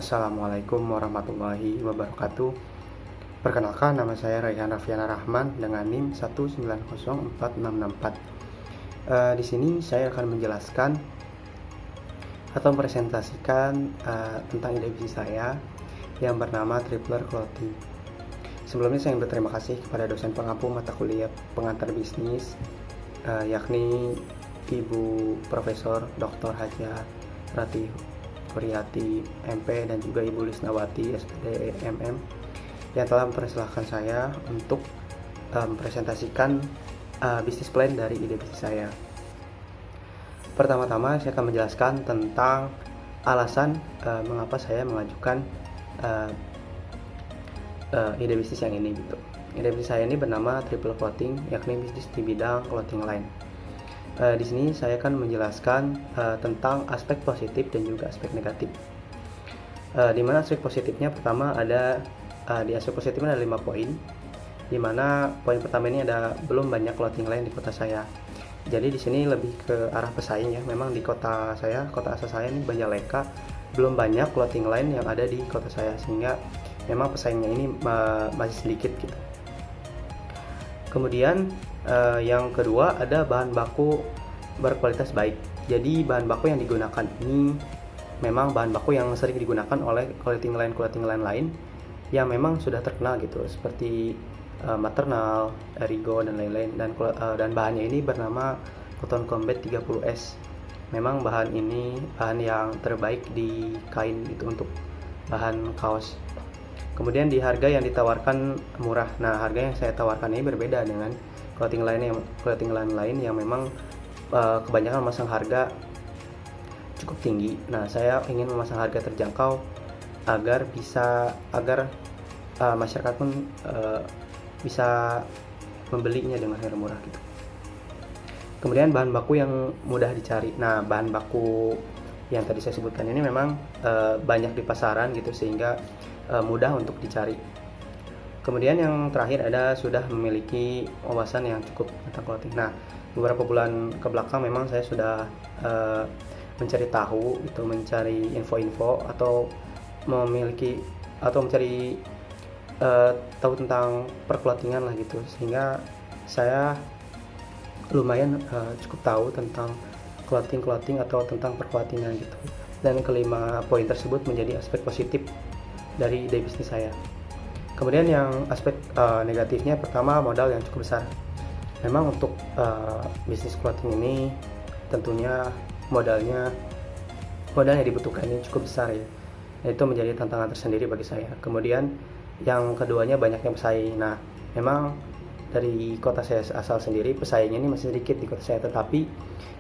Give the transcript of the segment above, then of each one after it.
Assalamualaikum warahmatullahi wabarakatuh. Perkenalkan, nama saya Raihan Raffiana Rahman dengan NIM 1904664. Di sini saya akan menjelaskan atau mempresentasikan tentang ide bisnis saya yang bernama Tripler Clothing. Sebelumnya saya ingin berterima kasih kepada dosen pengampu mata kuliah pengantar bisnis, yakni Ibu Profesor Dr. Haja Ratih Kuriyati MP dan juga Ibu Lisnawati SPD MM yang telah mempersilahkan saya untuk mempresentasikan bisnis plan dari ide bisnis saya. Pertama-tama saya akan menjelaskan tentang alasan mengapa saya mengajukan ide bisnis yang ini gitu. Ide bisnis saya ini bernama Tripler Clothing, yakni bisnis di bidang clothing line. Di sini saya akan menjelaskan tentang aspek positif dan juga aspek negatif. Di mana aspek positifnya pertama ada di aspek positifnya ada 5 poin. Di mana poin pertama ini ada belum banyak clothing line di kota saya. Jadi di sini lebih ke arah pesaing ya. Memang di kota saya, kota asal saya ini Banjarleka, belum banyak clothing line yang ada di kota saya, sehingga memang pesaingnya ini masih sedikit gitu. Kemudian yang kedua ada bahan baku berkualitas baik. Jadi bahan baku yang digunakan ini memang bahan baku yang sering digunakan oleh clothing line lain yang memang sudah terkenal gitu, seperti Maternal, Erigo dan lain-lain, dan bahannya ini bernama Cotton Combat 30S. Memang bahan ini bahan yang terbaik di kain itu untuk bahan kaos. Kemudian di harga yang ditawarkan murah. Nah, harga yang saya tawarkan ini berbeda dengan clothing line lain yang memang kebanyakan memasang harga cukup tinggi. Nah, saya ingin memasang harga terjangkau agar masyarakat pun bisa membelinya dengan harga murah gitu. Kemudian bahan baku yang mudah dicari. Nah, bahan baku yang tadi saya sebutkan ini memang banyak di pasaran gitu, sehingga mudah untuk dicari. Kemudian yang terakhir ada sudah memiliki wawasan yang cukup tentang clothing. Nah, beberapa bulan ke belakang memang saya sudah mencari tahu itu, mencari info-info atau mencari tahu tentang perclothingan lah gitu, sehingga saya lumayan cukup tahu tentang clothing atau tentang perclothingan gitu. Dan kelima poin tersebut menjadi aspek positif dari ide bisnis saya. Kemudian yang aspek negatifnya, pertama modal yang cukup besar. Memang untuk bisnis clothing ini tentunya modal yang dibutuhkan ini cukup besar ya. Itu menjadi tantangan tersendiri bagi saya. Kemudian yang keduanya banyaknya pesaing. Nah, memang dari kota saya asal sendiri pesaingnya ini masih sedikit di kota saya, tetapi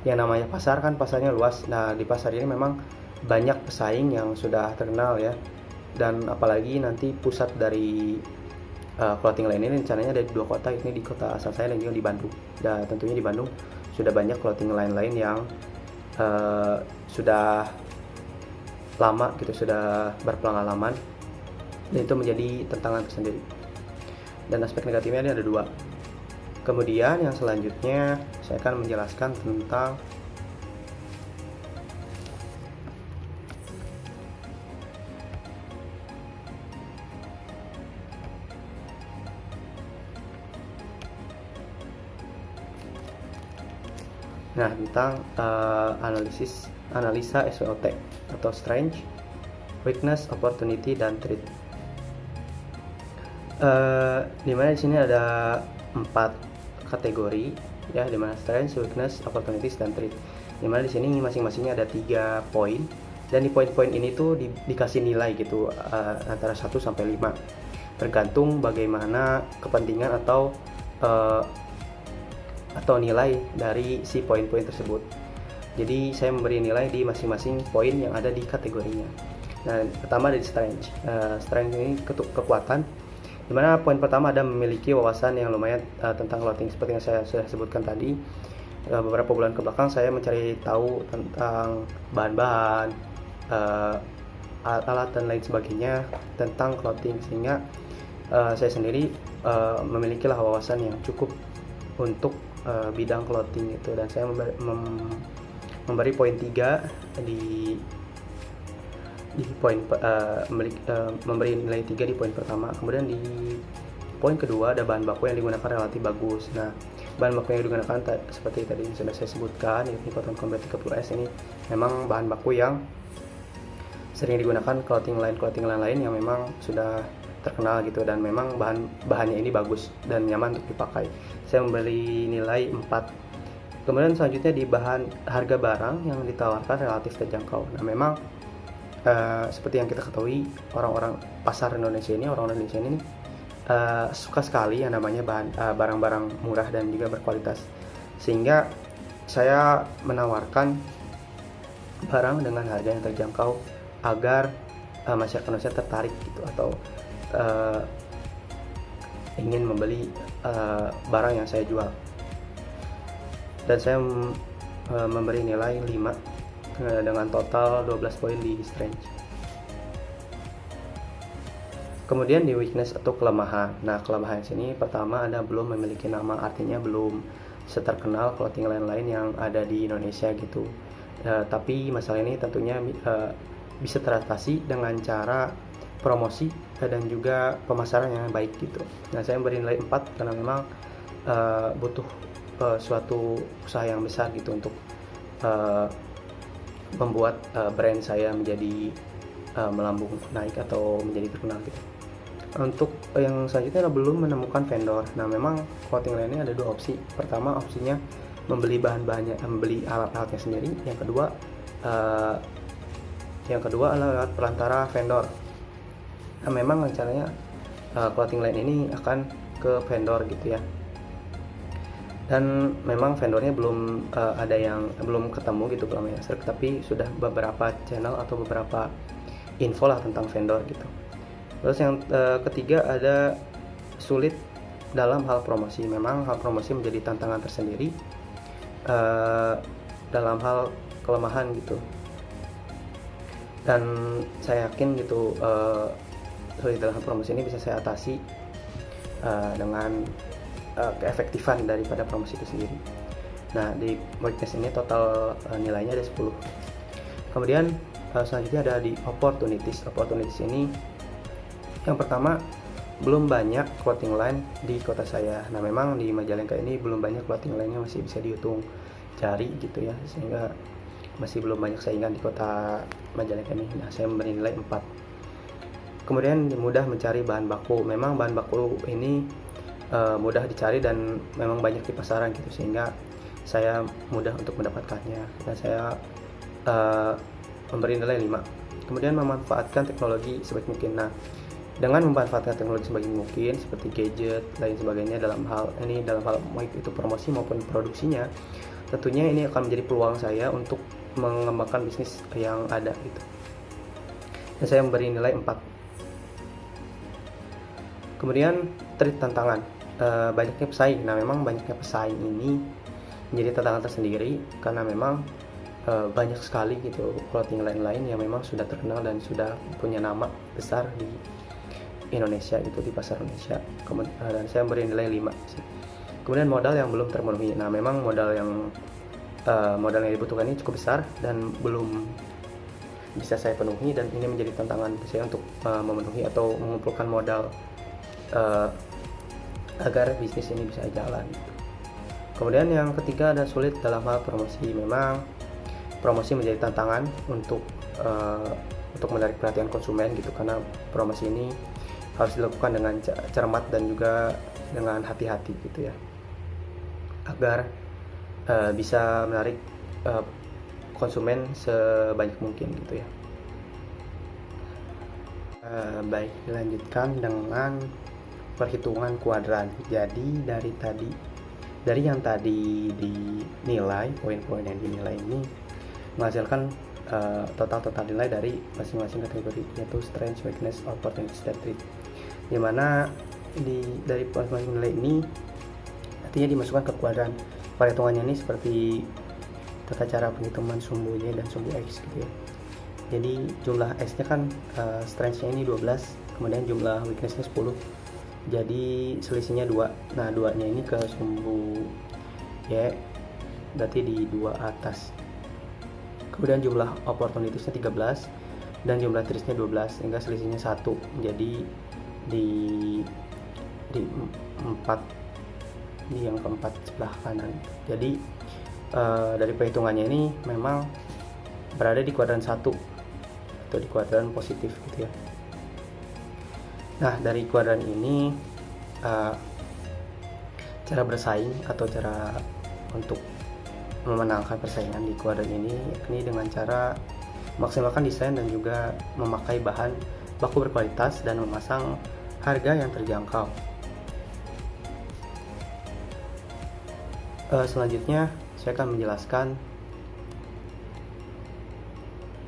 yang namanya pasar kan pasarnya luas. Nah, di pasar ini memang banyak pesaing yang sudah terkenal ya. Dan apalagi nanti pusat dari clothing line ini rencananya ada di 2 kota, ini di kota asal saya dan juga di Bandung. Dan tentunya di Bandung sudah banyak clothing line lain yang sudah lama gitu, sudah berpengalaman, dan itu menjadi tantangan tersendiri. Dan aspek negatifnya ini ada 2. Kemudian yang selanjutnya saya akan menjelaskan tentang analisa SWOT atau Strength, Weakness, Opportunity, dan Threat. Dimana di sini ada 4 kategori ya, dimana Strength, Weakness, Opportunities, dan Threat. Dimana di sini masing-masingnya ada 3 poin, dan di poin-poin ini tuh dikasih nilai gitu, antara 1 sampai 5, tergantung bagaimana kepentingan atau nilai dari si poin-poin tersebut. Jadi saya memberi nilai di masing-masing poin yang ada di kategorinya. Nah, pertama dari strength. Strength ini kekuatan, dimana poin pertama ada memiliki wawasan yang lumayan tentang clothing. Seperti yang saya sudah sebutkan tadi, beberapa bulan ke belakang saya mencari tahu tentang bahan-bahan, alat dan lain sebagainya tentang clothing, sehingga saya sendiri memilikilah wawasan yang cukup untuk bidang clothing itu. Dan saya memberi poin 3 di di poin memberi nilai 3 di poin pertama. Kemudian di poin kedua ada bahan baku yang digunakan relatif bagus. Nah, bahan baku yang digunakan seperti tadi sudah saya sebutkan, yakni Cotton Combat 30S ini memang bahan baku yang sering digunakan clothing line lain yang memang sudah terkenal gitu, dan memang bahannya ini bagus dan nyaman untuk dipakai. Saya memberi nilai 4. Kemudian selanjutnya di harga barang yang ditawarkan relatif terjangkau. Nah, memang seperti yang kita ketahui, orang-orang Indonesia ini suka sekali yang namanya barang-barang murah dan juga berkualitas, sehingga saya menawarkan barang dengan harga yang terjangkau agar masyarakat Indonesia tertarik gitu, atau ingin membeli barang yang saya jual. Dan saya memberi nilai 5 dengan total 12 poin di strength. Kemudian di weakness atau kelemahan. Nah, kelemahan sini pertama ada belum memiliki nama, artinya belum seterkenal clothing line lain yang ada di Indonesia gitu. Tapi masalah ini tentunya bisa teratasi dengan cara promosi dan juga pemasaran yang baik gitu. Nah, saya memberi nilai 4 karena memang butuh suatu usaha yang besar gitu untuk membuat brand saya menjadi melambung naik atau menjadi terkenal gitu. Untuk yang selanjutnya belum menemukan vendor. Nah, memang clothing line ini ada 2 opsi. Pertama, opsinya membeli membeli alat-alatnya sendiri. Yang kedua adalah lewat perantara vendor. Nah, memang rencananya clothing line ini akan ke vendor gitu ya. Dan memang vendornya belum ada yang belum ketemu gitu belum ya, tapi sudah beberapa channel atau beberapa info lah tentang vendor gitu. Terus yang ketiga ada sulit dalam hal promosi. Memang hal promosi menjadi tantangan tersendiri dalam hal kelemahan gitu. Dan saya yakin gitu sulit dalam hal promosi ini bisa saya atasi dengan keefektifan daripada promosi itu sendiri. Nah, di weakness ini total nilainya ada 10. Kemudian selanjutnya ada di opportunities. Opportunities ini yang pertama, belum banyak clothing line di kota saya. Nah, memang di Majalengka ini belum banyak clothing line-nya, masih bisa dihitung jari gitu ya, sehingga masih belum banyak saingan di kota Majalengka ini. Nah, saya memberi nilai 4. Kemudian mudah mencari bahan baku. Memang bahan baku ini mudah dicari dan memang banyak di pasaran gitu, sehingga saya mudah untuk mendapatkannya. Dan saya memberi nilai 5. Kemudian memanfaatkan teknologi sebaik mungkin. Nah, dengan memanfaatkan teknologi sebaik mungkin seperti gadget lain sebagainya dalam hal baik itu promosi maupun produksinya, tentunya ini akan menjadi peluang saya untuk mengembangkan bisnis yang ada gitu. Dan saya memberi nilai 4. Kemudian trik tantangan, banyaknya pesaing. Nah, memang banyaknya pesaing ini menjadi tantangan tersendiri karena memang banyak sekali gitu clothing line lain yang memang sudah terkenal dan sudah punya nama besar di Indonesia gitu, di pasar Indonesia. Dan saya memberi nilai 5 sih. Kemudian modal yang belum terpenuhi. Nah, memang modal yang dibutuhkan ini cukup besar dan belum bisa saya penuhi, dan ini menjadi tantangan saya untuk memenuhi atau mengumpulkan modal agar bisnis ini bisa jalan gitu. Kemudian yang ketiga ada sulit dalam hal promosi. Memang promosi menjadi tantangan untuk menarik perhatian konsumen gitu, karena promosi ini harus dilakukan dengan cermat dan juga dengan hati-hati gitu ya, agar bisa menarik konsumen sebanyak mungkin gitu ya. Baik, dilanjutkan dengan perhitungan kuadran. Jadi dari yang tadi dinilai, poin-poin yang dinilai ini menghasilkan total nilai dari masing-masing kategori, yaitu strength, weakness, opportunity, trait. Dimana dari masing-masing nilai ini artinya dimasukkan ke kuadran. Perhitungannya ini seperti tata cara penghitungan sumbu Y dan sumbu X gitu ya. Jadi jumlah X-nya kan strength-nya ini 12, kemudian jumlah weakness-nya 10. Jadi selisihnya 2. Nah, 2-nya ini ke sumbu Y, berarti di 2 atas. Kemudian jumlah opportunities-nya 13, dan jumlah tulisnya 12, sehingga selisihnya 1, jadi di di 4, di yang keempat sebelah kanan. Jadi dari perhitungannya ini memang berada di kuadran 1 atau di kuadran positif gitu ya. Nah, dari kuadran ini cara bersaing atau cara untuk memenangkan persaingan di kuadran ini yakni dengan cara maksimalkan desain dan juga memakai bahan baku berkualitas dan memasang harga yang terjangkau. Selanjutnya saya akan menjelaskan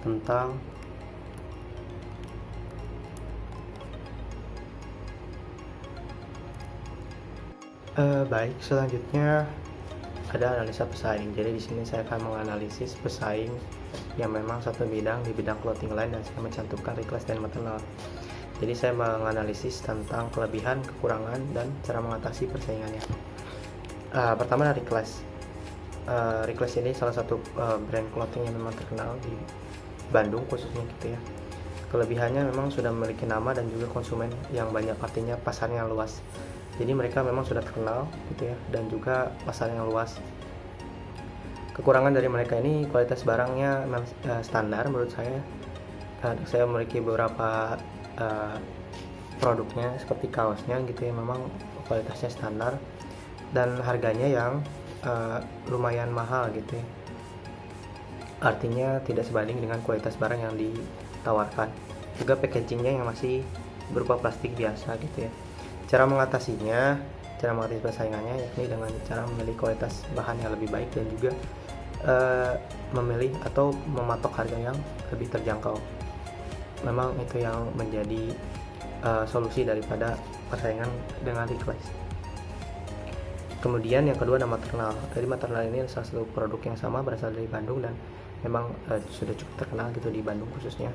tentang baik, selanjutnya ada analisa pesaing. Jadi di sini saya akan menganalisis pesaing yang memang satu bidang di bidang clothing line dan saya mencantumkan Reckless dan Maternal. Jadi saya menganalisis tentang kelebihan, kekurangan, dan cara mengatasi persaingannya. Pertama dari Reckless. Reckless ini salah satu brand clothing yang memang terkenal di Bandung khususnya gitu ya. Kelebihannya memang sudah memiliki nama dan juga konsumen yang banyak, artinya pasarnya luas. Jadi mereka memang sudah terkenal gitu ya, dan juga pasarnya luas. Kekurangan dari mereka ini kualitas barangnya standar menurut saya. Saya memiliki beberapa produknya seperti kaosnya gitu ya, memang kualitasnya standar dan harganya yang lumayan mahal gitu ya. Artinya tidak sebanding dengan kualitas barang yang ditawarkan. Juga packagingnya yang masih berupa plastik biasa gitu ya. Cara mengatasi persaingannya yakni dengan cara memilih kualitas bahan yang lebih baik dan juga memilih atau mematok harga yang lebih terjangkau. Memang itu yang menjadi solusi daripada persaingan dengan Reckless. Kemudian yang kedua ada Maternal. Dari Maternal ini salah satu produk yang sama, berasal dari Bandung dan memang sudah cukup terkenal gitu di Bandung khususnya.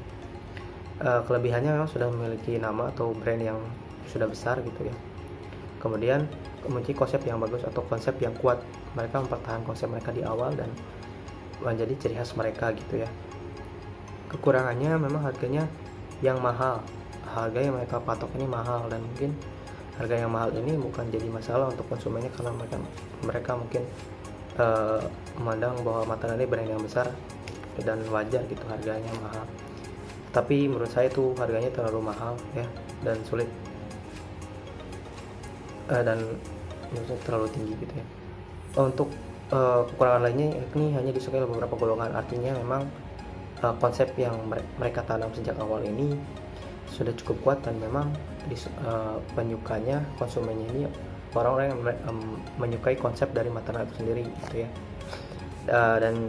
Kelebihannya memang sudah memiliki nama atau brand yang sudah besar gitu ya. Kemudian memiliki konsep yang bagus atau konsep yang kuat. Mereka mempertahankan konsep mereka di awal dan menjadi ciri khas mereka gitu ya. Kekurangannya memang harganya yang mahal. Harga yang mereka patok ini mahal, dan mungkin harga yang mahal ini bukan jadi masalah untuk konsumennya karena mereka mungkin memandang bahwa Maternal ini brand yang besar dan wajar gitu harganya mahal. Tapi menurut saya itu harganya terlalu mahal ya, dan sulit dan menurut saya terlalu tinggi gitu ya. Untuk kekurangan lainnya yakni hanya disukai oleh beberapa golongan, artinya memang konsep yang mereka tanam sejak awal ini sudah cukup kuat dan memang penyukanya, konsumennya ini orang-orang yang menyukai konsep dari Maternal itu sendiri gitu ya. Dan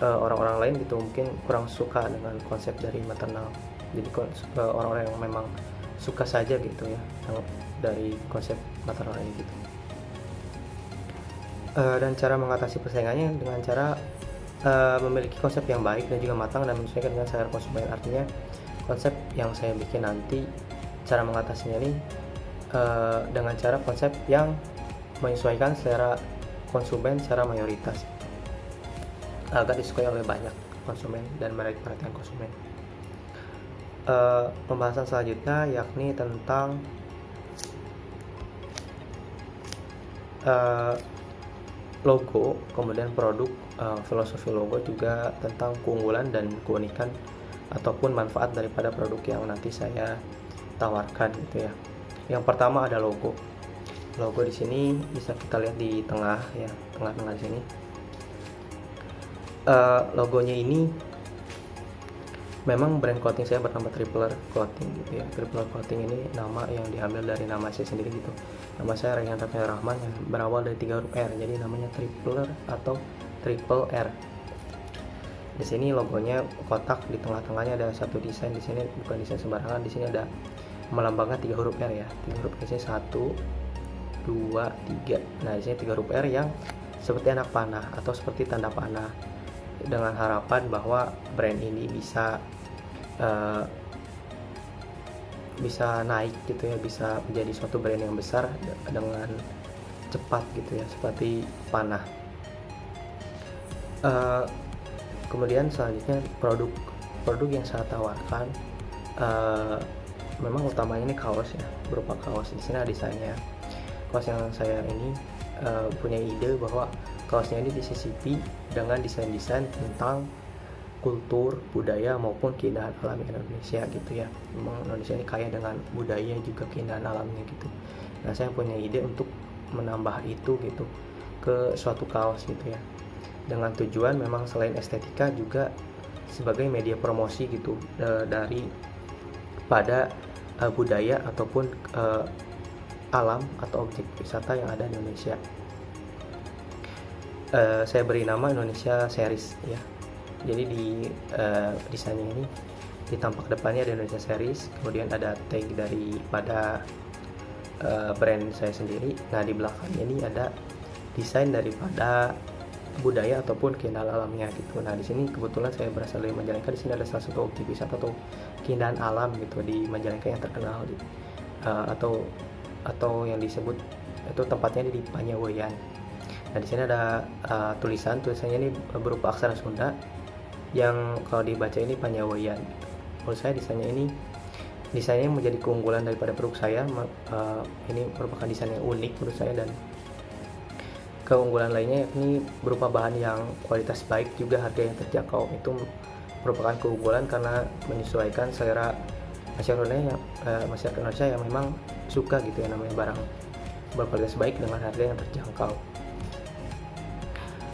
orang-orang lain gitu mungkin kurang suka dengan konsep dari Maternal. Jadi orang-orang yang memang suka saja gitu ya dari konsep Maternal ini gitu. Dan cara mengatasi persaingannya dengan cara memiliki konsep yang baik dan juga matang dan menyesuaikan dengan selera konsumen. Artinya konsep yang saya bikin nanti, cara mengatasinya ini dengan cara konsep yang menyesuaikan selera konsumen secara mayoritas agar disukai oleh banyak konsumen dan menarik perhatian konsumen. Pembahasan selanjutnya yakni tentang logo, kemudian produk, filosofi logo, juga tentang keunggulan dan keunikan ataupun manfaat daripada produk yang nanti saya tawarkan gitu ya. Yang pertama ada logo. Logo di sini bisa kita lihat di tengah ya, tengah-tengah di sini. Logonya ini memang brand clothing saya bernama Tripler Clothing gitu ya. Tripler Clothing ini nama yang diambil dari nama saya sendiri gitu. Nama saya Rayhan Rafael Rahman yang berawal dari 3 huruf R, jadi namanya Tripler atau Triple R. Di sini logonya kotak, di tengah-tengahnya ada satu desain. Di sini bukan desain sembarangan, di sini ada melambangkan 3 huruf R ya. 3 huruf R, 1 2 3. Nah, di sini 3 huruf R yang seperti anak panah atau seperti tanda panah, dengan harapan bahwa brand ini bisa naik gitu ya, bisa menjadi suatu brand yang besar dengan cepat gitu ya, seperti panah. Kemudian selanjutnya produk. produk yang saya tawarkan memang utamanya ini kaos ya, berupa kaos. Di sini ada desainnya. Kaos yang saya ini punya ide bahwa kaosnya ini disisipi dengan desain-desain tentang kultur, budaya maupun keindahan alam Indonesia gitu ya. Memang Indonesia ini kaya dengan budaya juga keindahan alamnya gitu. Nah, saya punya ide untuk menambah itu gitu ke suatu kaos gitu ya. Dengan tujuan memang selain estetika juga sebagai media promosi gitu dari pada budaya ataupun alam atau objek wisata yang ada di Indonesia. Saya beri nama Indonesia Series ya. Jadi di desainnya ini di tampak depannya ada Indonesia Series, kemudian ada tag daripada brand saya sendiri. Nah, di belakangnya ini ada desain daripada budaya ataupun keindahan alamnya gitu. Nah, di sini kebetulan saya berasal dari Majalengka. Di sini ada salah satu objek wisata atau keindahan alam gitu di Majalengka yang terkenal atau yang disebut itu tempatnya di Panyawoyan. Nah, di sini ada tulisannya ini berupa aksara Sunda yang kalau dibaca ini Panyawoyan. Menurut saya desainnya menjadi keunggulan daripada produk saya. Ini merupakan desain yang unik menurut saya, dan keunggulan lainnya yakni berupa bahan yang kualitas baik juga harga yang terjangkau. Itu merupakan keunggulan karena menyesuaikan selera masyarakat Indonesia yang memang suka gitu ya namanya barang berkualitas baik dengan harga yang terjangkau.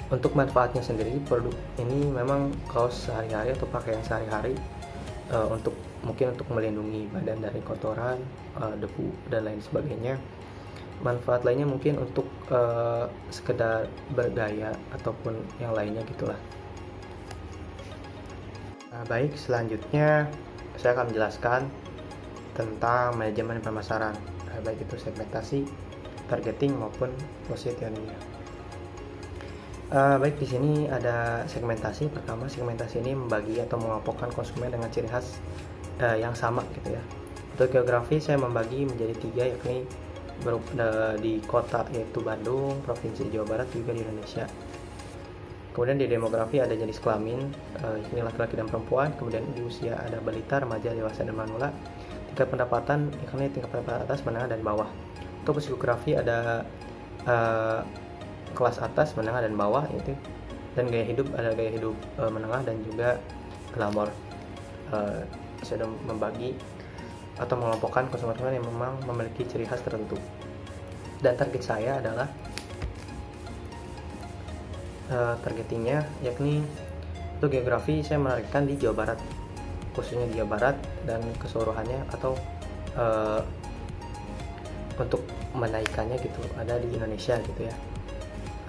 Untuk manfaatnya sendiri, produk ini memang kaos sehari-hari atau pakaian sehari-hari mungkin untuk melindungi badan dari kotoran, debu dan lain sebagainya. Manfaat lainnya mungkin untuk sekedar bergaya ataupun yang lainnya gitulah. Nah, baik, selanjutnya saya akan menjelaskan tentang manajemen pemasaran, baik itu segmentasi, targeting maupun positioning. Baik, di sini ada segmentasi. Pertama, segmentasi ini membagi atau mengelompokkan konsumen dengan ciri khas yang sama gitu ya. Untuk geografi saya membagi menjadi 3, yakni di kota yaitu Bandung, provinsi Jawa Barat, juga di Indonesia. Kemudian di demografi ada jenis kelamin, yakni laki-laki dan perempuan. Kemudian di usia ada balita, remaja, dewasa, dan manula. Tingkat pendapatan yakni tingkat pendapatan atas, menengah, dan bawah. Untuk psikografi ada kelas atas, menengah, dan bawah itu. Dan gaya hidup ada gaya hidup menengah dan juga glamor. Saya sudah membagi atau mengelompokkan konsumen yang memang memiliki ciri khas tertentu. Dan target saya adalah targetingnya yakni untuk geografi saya menargetkan di Jawa Barat, khususnya di Jawa Barat dan keseluruhannya, atau untuk menaikkannya gitu ada di Indonesia gitu ya,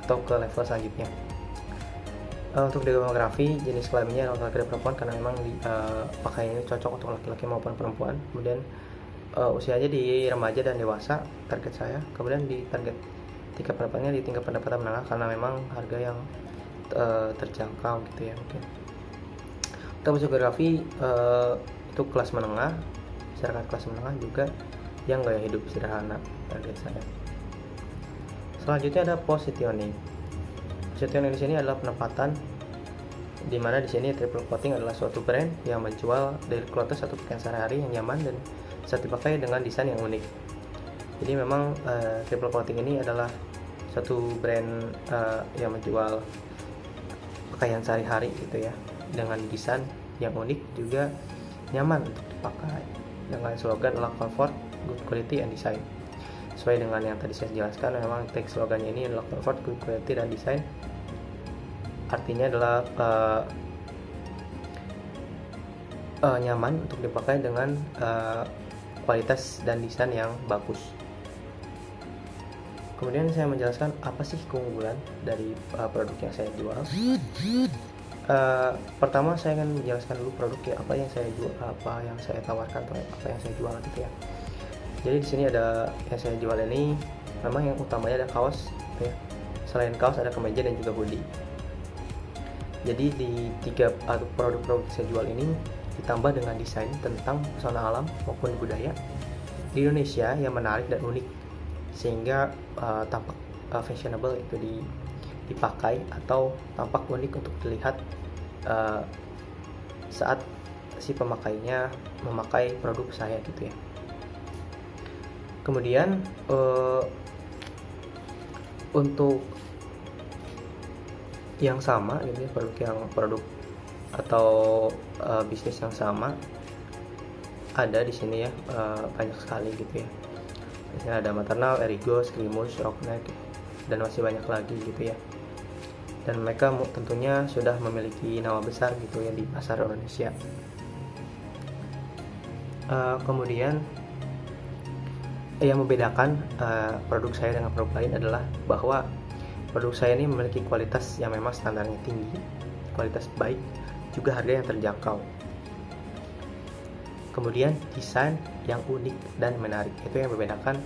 atau ke level selanjutnya. Untuk demografi jenis kelaminnya laki-laki dan perempuan karena memang pakaiannya cocok untuk laki-laki maupun perempuan. Kemudian usianya di remaja dan dewasa target saya. Kemudian di target tingkat pendapatannya di tingkat pendapatan menengah karena memang harga yang terjangkau gitu ya mungkin. Untuk psikografi itu kelas menengah, masyarakat kelas menengah juga yang gaya hidup sederhana target saya. Selanjutnya ada positioning. Positioning di sini adalah penempatan, di mana di sini Triple Clothing adalah suatu brand yang menjual daily clothes atau pakaian sehari-hari yang nyaman dan bisa dipakai dengan desain yang unik. Jadi memang Triple Clothing ini adalah suatu brand yang menjual pakaian sehari-hari gitu ya, dengan desain yang unik juga nyaman untuk dipakai, dengan slogan adalah comfort, good quality, and design. Sesuai dengan yang tadi saya jelaskan, memang tag slogannya ini adalah comfort, good quality, dan design. Artinya adalah nyaman untuk dipakai dengan kualitas dan desain yang bagus. Kemudian saya menjelaskan apa sih keunggulan dari produk yang saya jual. Pertama saya akan menjelaskan dulu produknya, apa yang saya jual, apa yang saya tawarkan, apa yang saya jual gitu ya. Jadi di sini ada yang saya jual ini, memang yang utamanya ada kaos gitu ya. Selain kaos ada kemeja dan juga hoodie. Jadi di 3 produk-produk yang saya jual ini ditambah dengan desain tentang pesona alam maupun budaya di Indonesia yang menarik dan unik, sehingga tampak fashionable itu dipakai atau tampak unik untuk dilihat saat si pemakainya memakai produk saya gitu ya. Kemudian untuk yang sama gitu ya, produk atau bisnis yang sama ada di sini ya, banyak sekali gitu ya. Di sini ada Maternal, Erigo, Skrimus, Rockneck, dan masih banyak lagi gitu ya. Dan mereka tentunya sudah memiliki nama besar gitu ya di pasar Indonesia. Kemudian yang membedakan produk saya dengan produk lain adalah bahwa produk saya ini memiliki kualitas yang memang standarnya tinggi, kualitas baik, juga harga yang terjangkau. Kemudian desain yang unik dan menarik, itu yang membedakan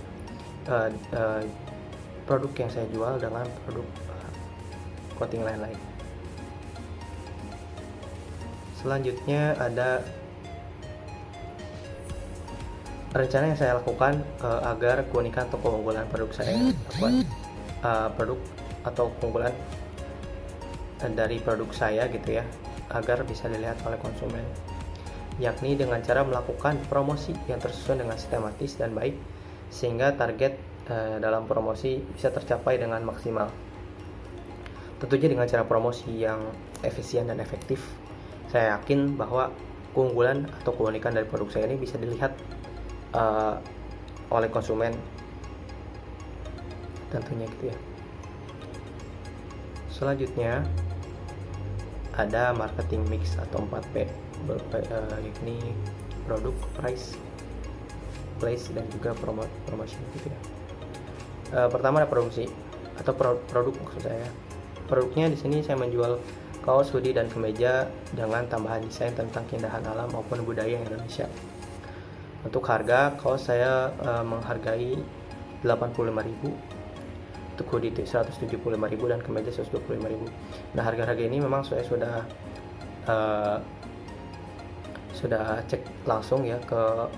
produk yang saya jual dengan produk coating lain-lain. Selanjutnya ada rencana yang saya lakukan agar keunikan atau keunggulan produk saya produk atau keunggulan dari produk saya gitu ya, agar bisa dilihat oleh konsumen, yakni dengan cara melakukan promosi yang tersusun dengan sistematis dan baik, sehingga target dalam promosi bisa tercapai dengan maksimal. Tentunya dengan cara promosi yang efisien dan efektif, saya yakin bahwa keunggulan atau keunikan dari produk saya ini bisa dilihat oleh konsumen tentunya gitu ya. Selanjutnya ada marketing mix atau 4P, yakni produk, price, place, dan juga promotion gitu ya. Pertama ada promosi atau produk maksud saya. Produknya di sini saya menjual kaos, hoodie, dan kemeja dengan tambahan desain tentang keindahan alam maupun budaya Indonesia. Untuk harga kaos saya menghargai 85.000, untuk hoodie itu 175.000 dan kemeja 125.000. Nah, harga-harga ini memang saya sudah cek langsung ya ke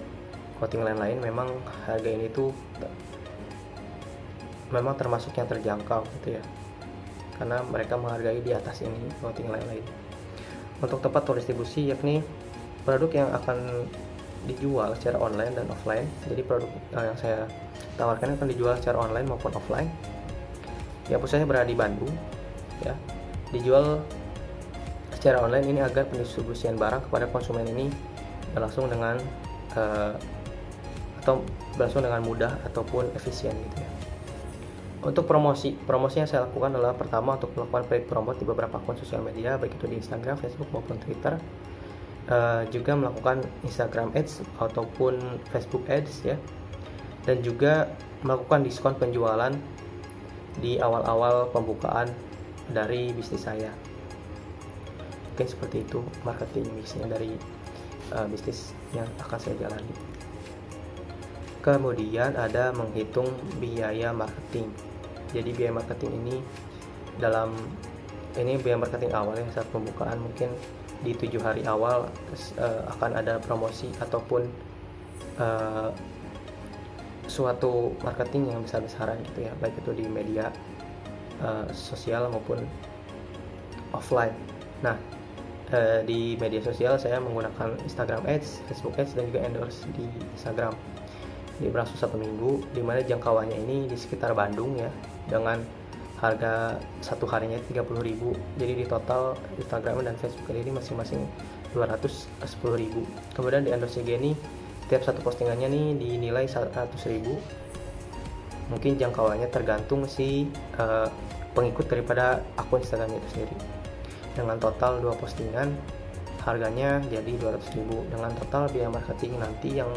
coating lain-lain, memang harga ini tuh memang termasuk yang terjangkau gitu ya, karena mereka menghargai di atas ini coating lain-lain. Untuk tempat distribusi, yakni produk yang akan dijual secara online dan offline. Jadi produk yang saya tawarkan akan dijual secara online maupun offline. Ya, pusatnya berada di Bandung ya. Dijual secara online ini agar pendistribusian barang kepada konsumen ini berlangsung dengan mudah ataupun efisien gitu ya. Untuk promosi yang saya lakukan adalah pertama untuk melakukan paid promote di beberapa akun sosial media, baik itu di Instagram, Facebook maupun Twitter. Juga melakukan Instagram Ads ataupun Facebook Ads ya, dan juga melakukan diskon penjualan di awal-awal pembukaan dari bisnis saya. Mungkin seperti itu marketing mixnya dari bisnis yang akan saya jalani. Kemudian ada menghitung biaya marketing. Jadi biaya marketing ini biaya marketing awal yang saat pembukaan, mungkin di 7 hari awal akan ada promosi ataupun suatu marketing yang besar-besaran gitu ya, baik itu di media sosial maupun offline. Nah, di media sosial saya menggunakan Instagram Ads, Facebook Ads, dan juga endorse di Instagram. Ini berlangsung 1 minggu, dimana jangkauannya ini di sekitar Bandung ya, dengan harga satu harinya 30.000. Jadi di total Instagram dan Facebook ini masing-masing 210.000. Kemudian di endorse IG ini tiap satu postingannya nih dinilai 100.000. Mungkin jangkauannya tergantung si pengikut daripada akun Instagramnya itu sendiri. Dengan total 2 postingan harganya jadi 200.000, dengan total biaya marketing nanti yang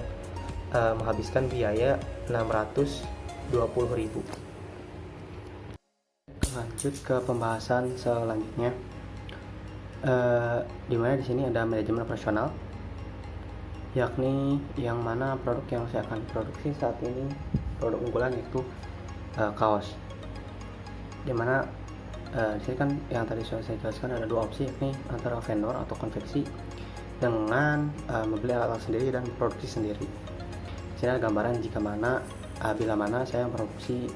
menghabiskan biaya 620.000. Lanjut ke pembahasan selanjutnya, dimana di sini ada manajemen operasional, yakni yang mana produk yang saya akan produksi saat ini, produk unggulan yaitu kaos. Dimana di sini kan yang tadi sudah saya jelaskan ada 2 opsi, yakni antara vendor atau konveksi dengan membeli alat sendiri dan produksi sendiri. Di sini ada gambaran bila mana saya memproduksi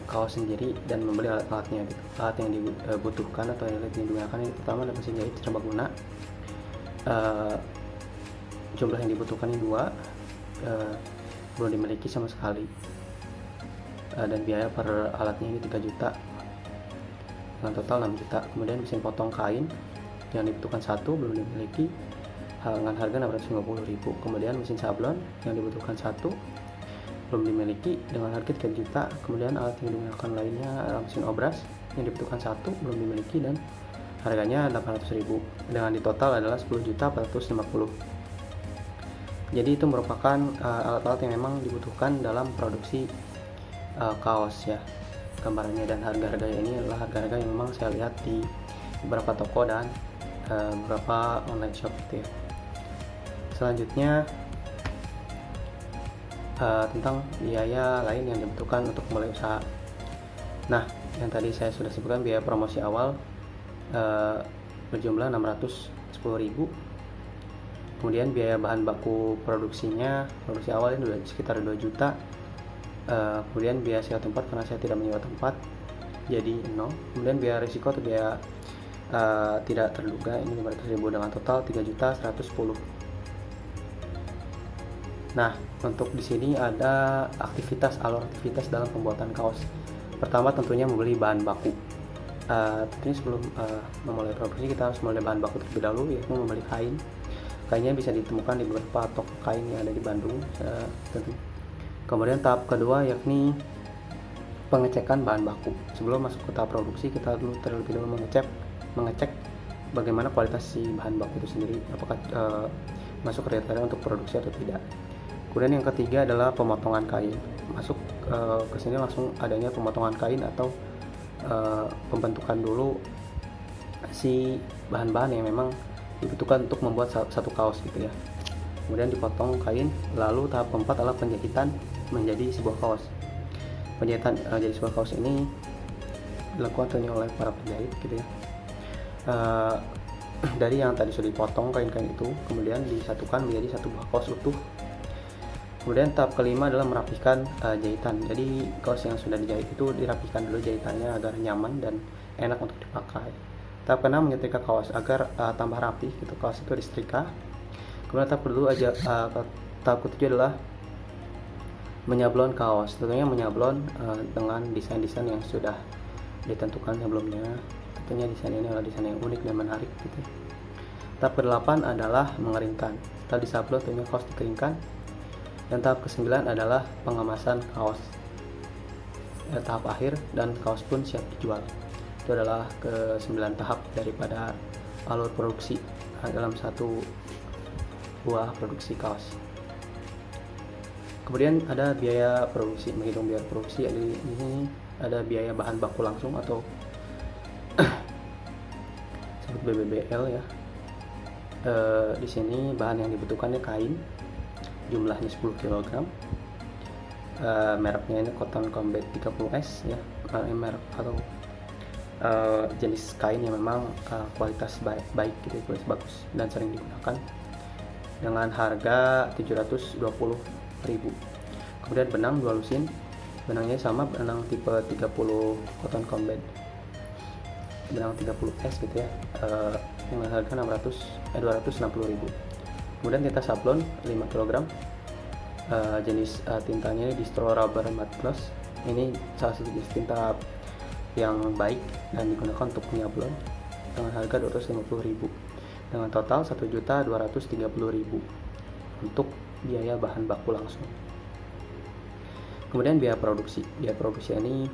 kaos sendiri dan membeli alat-alatnya gitu. Alat yang dibutuhkan atau yang digunakan ini pertama ada mesin jahit serbaguna, uh, jumlah yang dibutuhkan ini 2, belum dimiliki sama sekali, dan biaya per alatnya ini 3 juta dengan total 6 juta. Kemudian mesin potong kain yang dibutuhkan 1, belum dimiliki dengan harga 650.000. Kemudian mesin sablon yang dibutuhkan 1, belum dimiliki dengan harga 3 juta. Kemudian alat yang digunakan lainnya mesin obras yang dibutuhkan 1, belum dimiliki dan harganya 800.000, dengan di total adalah 10.450.000. Jadi itu merupakan alat-alat yang memang dibutuhkan dalam produksi kaos ya gambarannya, dan harga-harganya ini adalah harga-harga yang memang saya lihat di beberapa toko dan beberapa online shop gitu ya. Selanjutnya tentang biaya lain yang dibutuhkan untuk mulai usaha. Nah, yang tadi saya sudah sebutkan, biaya promosi awal berjumlah 610.000. Kemudian biaya bahan baku produksi awal ini sekitar 2 juta. Kemudian biaya sewa tempat karena saya tidak menyewa tempat jadi 0. Kemudian biaya risiko atau biaya tidak terduga ini 500.000, dengan total 3.110.000. Nah, untuk di sini ada alur aktivitas dalam pembuatan kaos. Pertama tentunya membeli bahan baku. Tentunya sebelum memulai produksi kita harus memulai bahan baku terlebih dahulu, yaitu membeli kain. Kainnya bisa ditemukan di beberapa toko kain yang ada di Bandung. Kemudian tahap kedua yakni pengecekan bahan baku. Sebelum masuk ke tahap produksi, kita terlebih dahulu mengecek bagaimana kualitas si bahan baku itu sendiri, apakah masuk kriteria untuk produksi atau tidak. Kemudian yang ketiga adalah pemotongan kain. Masuk ke sini langsung adanya pemotongan kain atau pembentukan dulu si bahan-bahan yang memang dibutuhkan untuk membuat satu kaos gitu ya. Kemudian dipotong kain. Lalu tahap keempat adalah penjahitan menjadi sebuah kaos. Penjahitan jadi sebuah kaos ini dilakukan tentunya oleh para penjahit gitu ya. Dari yang tadi sudah dipotong kain-kain itu, kemudian disatukan menjadi satu buah kaos utuh. Kemudian tahap kelima adalah merapikan jahitan. Jadi kaos yang sudah dijahit itu dirapikan dulu jahitannya agar nyaman dan enak untuk dipakai. Tahap keenam menyetrika kaos agar tambah rapi gitu, kaos itu disetrika. Kemudian tahap ketujuh adalah menyablon kaos. Tentunya menyablon dengan desain-desain yang sudah ditentukan sebelumnya. Tentunya desain ini adalah desain yang unik dan menarik gitu. Tahap ke-8 adalah mengeringkan. Setelah disablon tentunya kaos dikeringkan. Dan tahap ke-9 adalah pengemasan kaos. Tahap akhir dan kaos pun siap dijual. Itu adalah ke-9 tahap daripada alur produksi dalam satu buah produksi kaos. Kemudian ada biaya produksi. Menghitung biaya produksi, ini ada biaya bahan baku langsung atau sebut BBBL ya. Di sini bahan yang dibutuhkannya kain, jumlahnya 10 kg. Mereknya ini Cotton Combat 30S ya, merek atau jenis kain yang memang kualitas baik gitu, kualitas bagus dan sering digunakan, dengan harga 720.000. Kemudian benang 2 lusin. Benangnya sama, benang tipe 30 Cotton Combat, benang 30S gitu ya, dengan harga 260.000. Kemudian tinta sablon 5 kg. Jenis tintanya ini Distro Rubber Matte Gloss. Ini salah satu jenis tinta yang baik dan digunakan untuk penyablon, dengan harga 250.000, dengan total 1.230.000 untuk biaya bahan baku langsung. Kemudian biaya produksi. Biaya produksi ini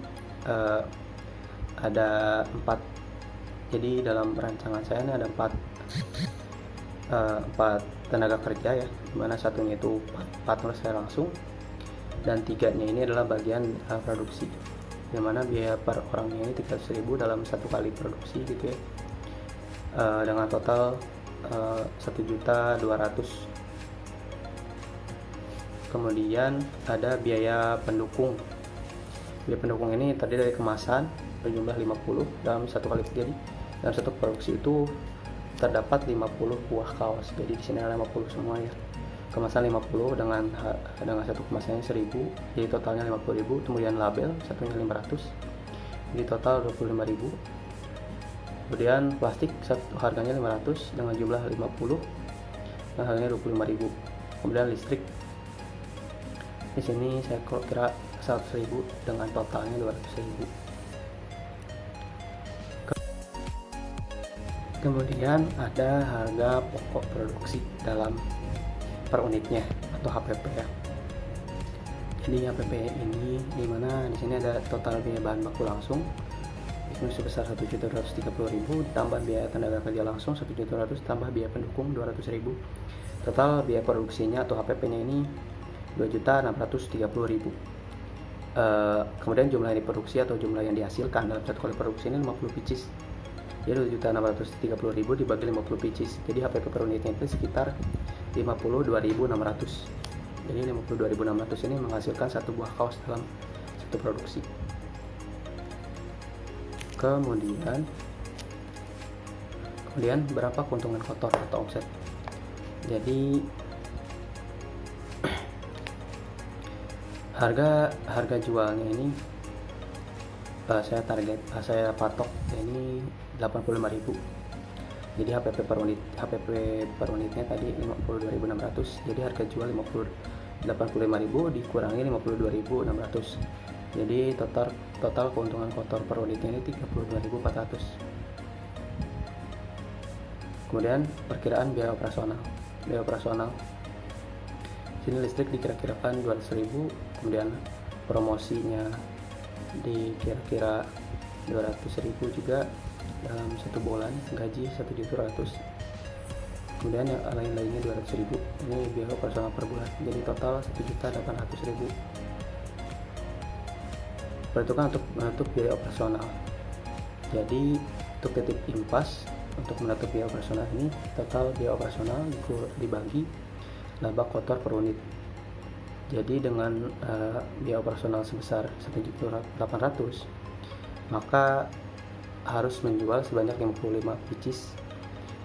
ada 4. Jadi dalam rancangan saya ini ada 4 tenaga kerja ya, dimana satunya itu partner saya langsung dan 3-nya ini adalah bagian produksi, dimana biaya per orangnya ini 300.000 dalam satu kali produksi gitu ya, dengan total 1.200.000. Kemudian ada biaya pendukung. Biaya pendukung ini tadi dari kemasan berjumlah 50 dalam satu kali. Jadi dalam satu produksi itu terdapat 50 buah kaos. Jadi di sini ada 50 semua ya. Kemasan 50 dengan satu kemasannya 1.000. Jadi totalnya 50.000. Kemudian label satunya 500. Jadi total 25.000. Kemudian plastik satu harganya 500 dengan jumlah 50. yang harganya 25.000. Kemudian listrik di sini saya kira 100.000 dengan totalnya 200.000. Kemudian ada harga pokok produksi dalam per unitnya atau HPP ya. Jadi HPP ini dimana di sini ada total biaya bahan baku langsung ini sebesar 1.230.000 ditambah biaya tenaga kerja langsung 1.200.000 tambah biaya pendukung 200.000. Total biaya produksinya atau HPP-nya ini 2.630.000. Kemudian jumlah yang diproduksi atau jumlah yang dihasilkan dalam satu kali produksi ini 50 pieces. Jadi 2.630.000 dibagi 50 pieces. Jadi HPP per unitnya itu sekitar 52.600. Jadi 52.600 ini menghasilkan satu buah kaos dalam satu produksi. Kemudian berapa keuntungan kotor atau omset? Jadi harga jualnya ini saya patok ini 85.000. Jadi HPP per unitnya tadi 52.600. Jadi harga jual 85.000 dikurangi 52.600. Jadi total keuntungan kotor per unitnya ini 32.400. Kemudian perkiraan biaya operasional. Sini listrik dikira-kirakan 200.000, kemudian promosinya dikira-kira 200.000 juga dalam satu bulan, gaji 1.700. Kemudian yang lain-lainnya 200.000. Ini biaya operasional per bulan. Jadi total 1.800.000. Perhitungan untuk menutup biaya operasional. Jadi untuk titik impas untuk menutup biaya operasional ini total biaya operasional dibagi laba kotor per unit. Jadi dengan biaya operasional sebesar 1.800 maka harus menjual sebanyak 55 pieces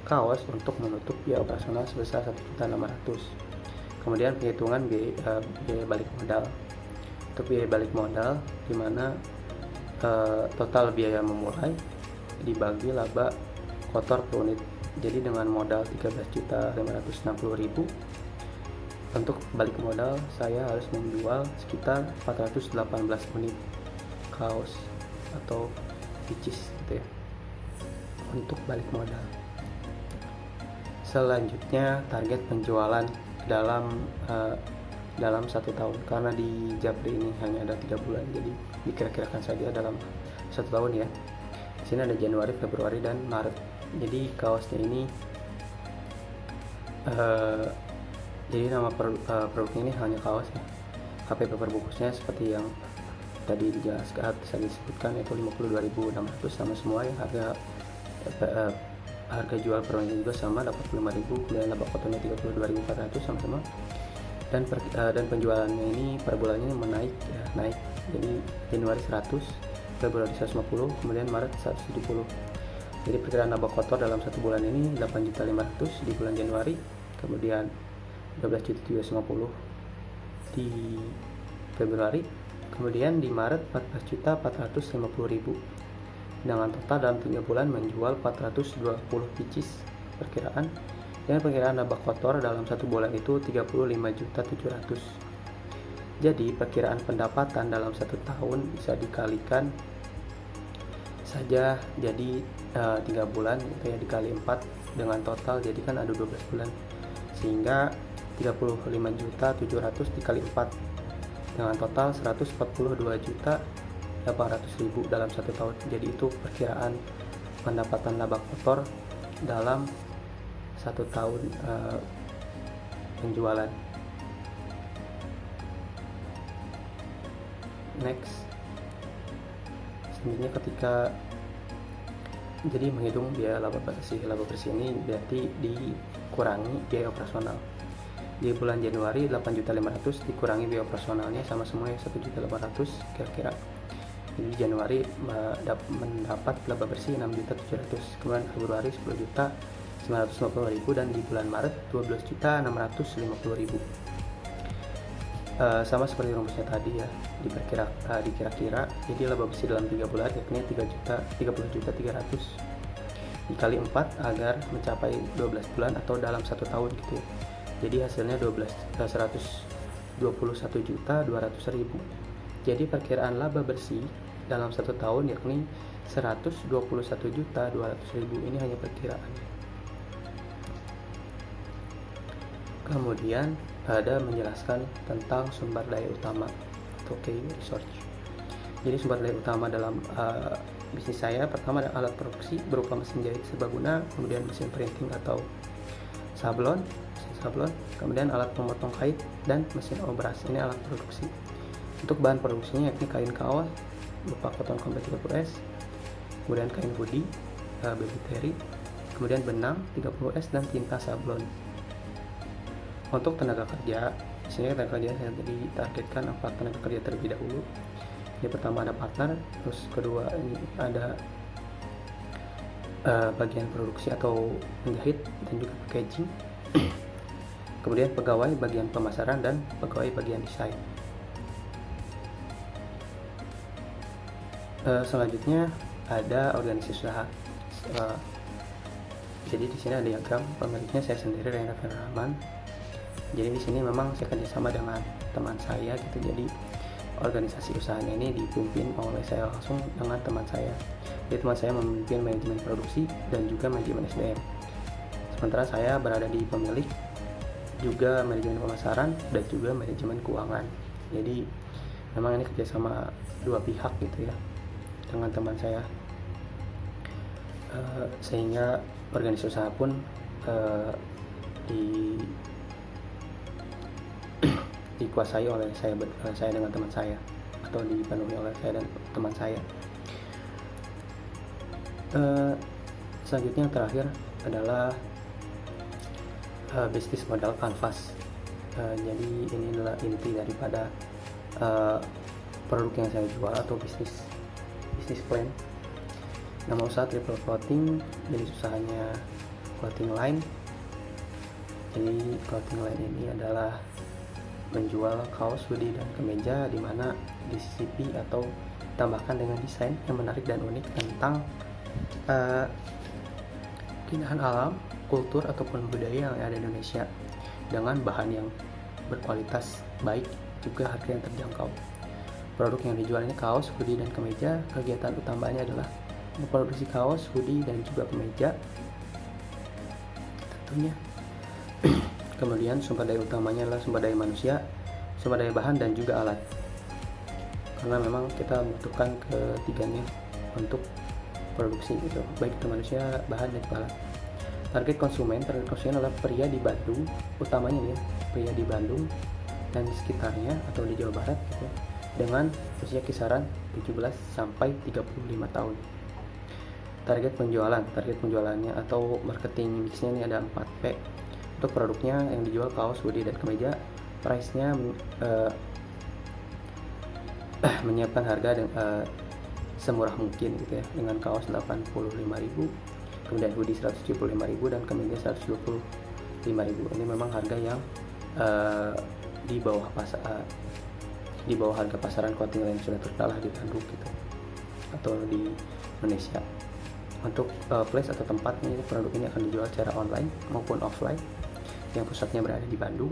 kaos untuk menutup biaya operasional sebesar 1.600. Kemudian perhitungan biaya balik modal. Untuk biaya balik modal di mana total biaya memulai dibagi laba kotor per unit. Jadi dengan modal 13.560.000 untuk balik modal saya harus menjual sekitar 418 unit kaos atau pieces gitu ya untuk balik modal. Selanjutnya target penjualan dalam 1 tahun, karena di Japri ini hanya ada 3 bulan, jadi diperkirakan saja dalam 1 tahun ya. Di sini ada Januari, Februari, dan Maret. Jadi kaosnya ini jadi nama produknya ini hanya kaos ya. HPP per bungkusnya seperti yang tadi dijelaskan, saya disebutkan yaitu 52.600 sama semua ya. Harga jual per unitnya juga sama 85.000, kemudian laba kotornya 32.400 sama-sama. Dan penjualannya ini per bulannya naik. Jadi Januari 100, Februari 150, kemudian Maret 170. Jadi perkiraan laba kotor dalam 1 bulan ini 8.500.000 di bulan Januari, kemudian 12.750 di Februari, kemudian di Maret 14.450.000. Dengan total dalam 3 bulan menjual 420 pieces perkiraan. Dan perkiraan laba kotor dalam 1 bulan itu 35.700. Jadi perkiraan pendapatan dalam 1 tahun bisa dikalikan saja jadi 3 bulan itu ya, dikali 4 dengan total jadi kan ada 12 bulan, sehingga 35.700 dikali 4 dengan total 142.800.000 dalam 1 tahun. Jadi itu perkiraan pendapatan laba kotor dalam 1 tahun penjualan. Next, selanjutnya ketika jadi menghitung biaya laba bersih ini berarti dikurangi biaya operasional. Di bulan Januari 8.500.000 dikurangi biaya operasionalnya sama semua ya 1.800.000 kira-kira. Jadi Januari mendapat laba bersih 6.700.000, kemudian Februari 10.950.000, dan di bulan Maret 12.650.000. Sama seperti rumusnya tadi ya, dikira-kira. Jadi laba bersih dalam 3 bulan yakni 30.300.000 dikali 4 agar mencapai 12 bulan atau dalam 1 tahun gitu ya. Jadi hasilnya 121.200.000. Jadi perkiraan laba bersih dalam 1 tahun yakni 121.200.000. Ini hanya perkiraan. Kemudian ada menjelaskan tentang sumber daya utama atau key resource. Jadi sumber daya utama dalam bisnis saya, pertama ada alat produksi berupa mesin jahit serbaguna, kemudian mesin printing atau sablon, kemudian alat pemotong kait dan mesin obras. Ini alat produksi. Untuk bahan produksinya yakni kain kaos berupa cotton combat 30S, kemudian kain hoodie baby terry, kemudian benang 30S dan tinta sablon. Untuk tenaga kerja, di sini tenaga kerja saya ditargetkan 4 tenaga kerja terlebih dahulu. Yang pertama ada partner, terus kedua ini ada bagian produksi atau menjahit dan juga packaging. Kemudian pegawai bagian pemasaran dan pegawai bagian desain. Selanjutnya ada organisasi usaha. Jadi di sini ada diagram, pemiliknya saya sendiri, Raffi Rahman. Jadi di sini memang saya kerjasama dengan teman saya gitu. Jadi organisasi usahanya ini dipimpin oleh saya langsung dengan teman saya. Jadi teman saya memimpin manajemen produksi dan juga manajemen SDM. Sementara saya berada di pemilik, juga manajemen pemasaran dan juga manajemen keuangan. Jadi memang ini kerjasama dua pihak gitu ya dengan teman saya, sehingga organisasi usaha pun dikuasai oleh saya dengan teman saya, atau dipenuhi oleh saya dan teman saya. Selanjutnya yang terakhir adalah bisnis modal kanvas. Jadi ini adalah inti daripada produk yang saya jual atau bisnis plan. Nama usaha Triple Clothing, jadi usahanya clothing line. Jadi clothing line ini adalah menjual kaos, hoodie dan kemeja, di mana disisipi atau ditambahkan dengan desain yang menarik dan unik tentang keindahan alam, kultur ataupun budaya yang ada di Indonesia dengan bahan yang berkualitas baik, juga harga yang terjangkau. Produk yang dijual ini kaos, hoodie dan kemeja. Kegiatan utamanya adalah memproduksi kaos, hoodie dan juga kemeja tentunya. Kemudian sumber daya utamanya adalah sumber daya manusia, sumber daya bahan dan juga alat. Karena memang kita membutuhkan ketiganya untuk produksi gitu, baik itu manusia, bahan dan alat. Target konsumen adalah pria di Bandung, utamanya nih pria di Bandung dan sekitarnya atau di Jawa Barat gitu, dengan usia kisaran 17 sampai 35 tahun. Target penjualannya atau marketing mixnya ini ada 4P. Untuk produknya yang dijual kaos, hoodie dan kemeja, price-nya menyiapkan harga semurah mungkin gitu ya, dengan kaos 85.000, kemudian hoodie 175.000 dan kemeja 125.000. Ini memang harga yang di bawah harga pasaran clothing yang sudah terkenal di Bandung gitu, atau di Indonesia. Untuk place atau tempatnya, produk ini akan dijual secara online maupun offline, yang pusatnya berada di Bandung.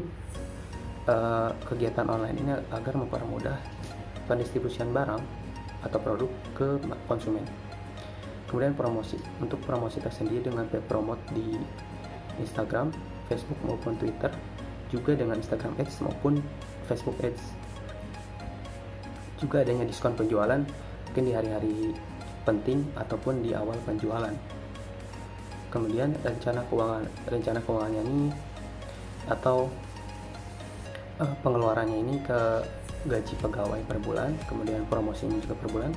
Kegiatan online ini agar mempermudah pendistribusian barang atau produk ke konsumen. Kemudian promosi. Untuk promosi tersendiri dengan promote di Instagram, Facebook maupun Twitter, juga dengan Instagram Ads maupun Facebook Ads. Juga adanya diskon penjualan mungkin di hari-hari penting ataupun di awal penjualan. Kemudian rencana keuangannya ini atau pengeluarannya ini ke gaji pegawai per bulan, kemudian promosinya juga per bulan,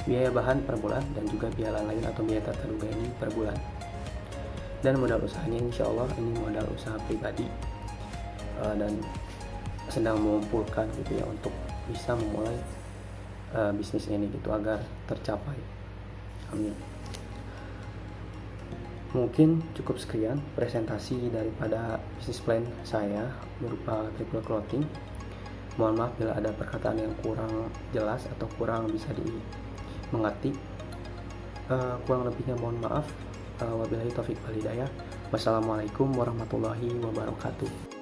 biaya bahan per bulan, dan juga biaya lain atau biaya tata duga ini per bulan. Dan modal usahanya insya Allah ini modal usaha pribadi, dan sedang mengumpulkan gitu ya untuk bisa memulai bisnis ini gitu agar tercapai. Amin. Mungkin cukup sekian presentasi daripada bisnis plan saya berupa Triple Clothing. Mohon maaf bila ada perkataan yang kurang jelas atau kurang bisa dimengerti. Kurang lebihnya mohon maaf. Wabillahi taufiq wal hidayah. Wassalamualaikum warahmatullahi wabarakatuh.